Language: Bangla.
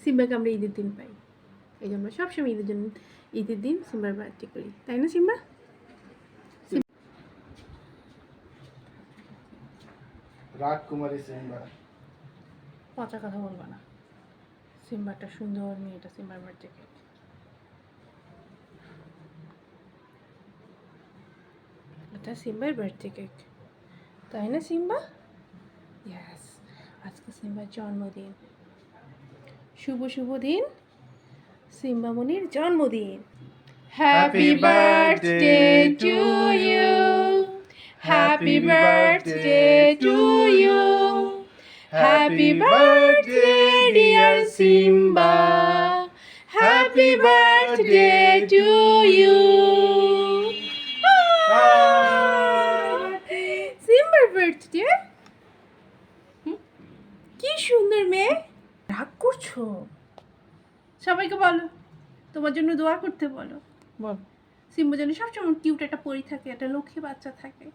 সিম্বাকে আমরা ঈদের দিন পাই, এই জন্য সবসময় ঈদের দিন সিম্বার বার্থডে করি, তাই না সিম্বা? রাজকুমারী সিম্বা। পচা কথা বলবা না, সিম্বাটা সুন্দর মেয়েটা, সিম্বার বার্থডে কেক। এটা সিম্বার বার্থডে কেক, তাই না সিম্বা? ইয়েস, আজকে সিম্বার জন্মদিন, শুভ শুভ দিন, সিম্বা মনির জন্মদিন। Happy birthday to you, happy birthday to you, happy birthday dear Simba, happy birthday to you. সিম্বার বার্থডে, কি সুন্দর মেয়ে। রাগ করছো? সবাইকে বলো, তোমার জন্য দোয়া করতে বলো। বল, সিম্বা যেন সবসময় কিউট একটা পরি থাকে, একটা লক্ষ্মী বাচ্চা থাকে।